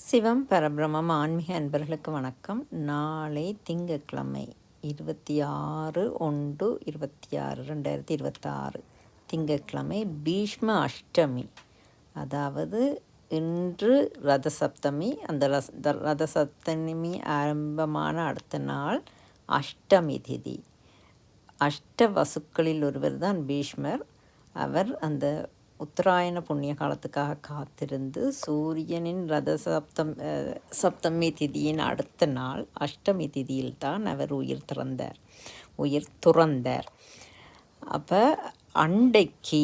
சிவம் பரபிரமம் ஆன்மீக அன்பர்களுக்கு வணக்கம். நாளை திங்கட்கிழமை 26/1/26 திங்கட்கிழமை பீஷ்ம அஷ்டமி. அதாவது இன்று ரதசப்தமி. அந்த ரதசப்தமி ஆரம்பமான அடுத்த நாள் அஷ்டமி திதி. அஷ்ட வசுக்களில் ஒருவர் தான் பீஷ்மர். அவர் அந்த உத்தராயண புண்ணிய காலத்துக்காக காத்திருந்து சூரியனின் சப்தமி திதியின் அடுத்த நாள் அஷ்டமி திதியில்தான் அவர் உயிர் துறந்தார். அப்போ அண்டைக்கு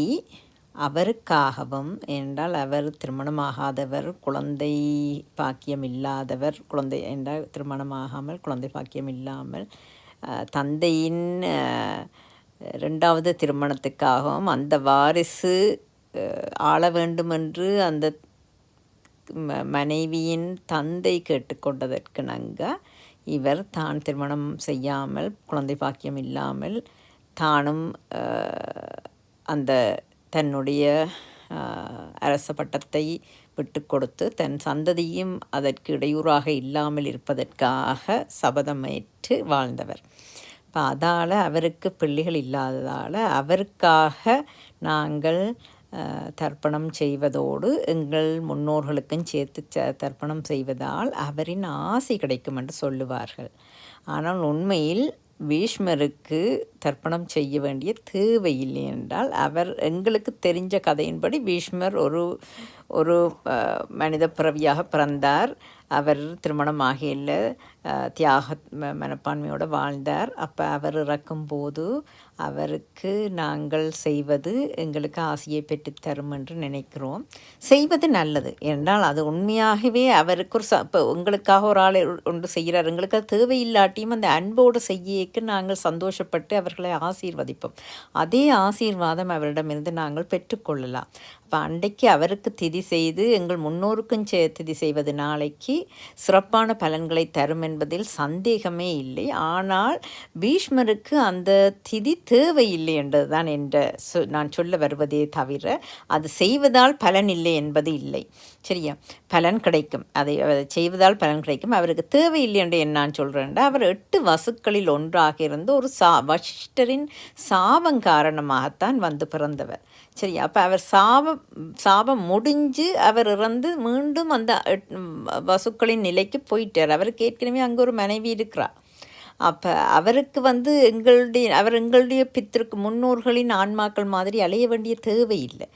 அவருக்காகவும், என்றால் அவர் திருமணமாகாதவர், குழந்தை பாக்கியம் இல்லாதவர், குழந்தை என்றால் திருமணமாகாமல் குழந்தை பாக்கியம் இல்லாமல் தந்தையின் 2வது திருமணத்துக்காகவும் அந்த வாரிசு ஆள வேண்டுமென்று அந்த மனைவியின் தந்தை கேட்டுக்கொண்டதற்கிணங்க இவர் தான் திருமணம் செய்யாமல் குழந்தை பாக்கியம் இல்லாமல் தானும் அந்த தன்னுடைய அரச பட்டத்தை விட்டு கொடுத்து தன் சந்ததியும் அதற்கு இடையூறாக இல்லாமல் இருப்பதற்காக சபதமேற்று வாழ்ந்தவர். இப்போ அதால் அவருக்கு பிள்ளைகள் இல்லாததால் அவருக்காக நாங்கள் தர்ப்பணம் செய்வதோடு எங்கள் முன்னோர்களுக்கும் சேர்த்து தர்ப்பணம் செய்வதால் அவரின் ஆசி கிடைக்கும் என்று சொல்லுவார்கள். ஆனால் உண்மையில் பீஷ்மருக்கு தர்ப்பணம் செய்ய வேண்டிய தேவையில்லை. என்றால் அவர் எங்களுக்கு தெரிஞ்ச கதையின்படி பீஷ்மர் ஒரு மனித பிறவியாக பிறந்தார். அவர் திருமணமாகையில் தியாக மனப்பான்மையோடு வாழ்ந்தார். அப்போ அவர் இறக்கும்போது அவருக்கு நாங்கள் செய்வது எங்களுக்கு ஆசையை பெற்றுத்தரும் என்று நினைக்கிறோம். செய்வது நல்லது. என்றால் அது உண்மையாகவே அவருக்கு இப்போ உங்களுக்காக ஒரு ஆள் ஒன்று செய்கிறார், எங்களுக்கு அது தேவையில்லாட்டியும் அந்த அன்போடு செய்யக்கு நாங்கள் சந்தோஷப்பட்டு அவர்களை ஆசீர்வதிப்போம். அதே ஆசீர்வாதம் அவரிடமிருந்து நாங்கள் பெற்றுக்கொள்ளலாம். அப்போ அன்றைக்கு அவருக்கு திதி செய்து எங்கள் முன்னோருக்கும் திதி செய்வது நாளைக்கு சிறப்பான பலன்களை தரும் என்பதில் சந்தேகமே இல்லை. ஆனால் பீஷ்மருக்கு அந்த திதி தேவையில்லை என்றது தான் நான் சொல்ல வருவதே தவிர அது செய்வதால் பலன் இல்லை என்பது இல்லை. சரியா? பலன் கிடைக்கும், அதை செய்வதால் பலன் கிடைக்கும். அவருக்கு தேவையில்லை என்று நான் சொல்கிறேன். அவர் 8 வசுக்களில் ஒன்றாக இருந்து ஒரு வசிஷ்டரின் சாபம் காரணமாகத்தான் வந்து பிறந்தவர். சரி, அப்போ அவர் சாபம் முடிஞ்சு அவர் இறந்து மீண்டும் அந்த வசுக்களின் நிலைக்கு போயிட்டார். அவருக்கு ஏற்கனவே அங்கே ஒரு மனைவி இருக்கிறார். அப்போ அவருக்கு அவர் எங்களுடைய முன்னோர்களின் ஆன்மாக்கள் மாதிரி அலைய வேண்டிய தேவையில்லை.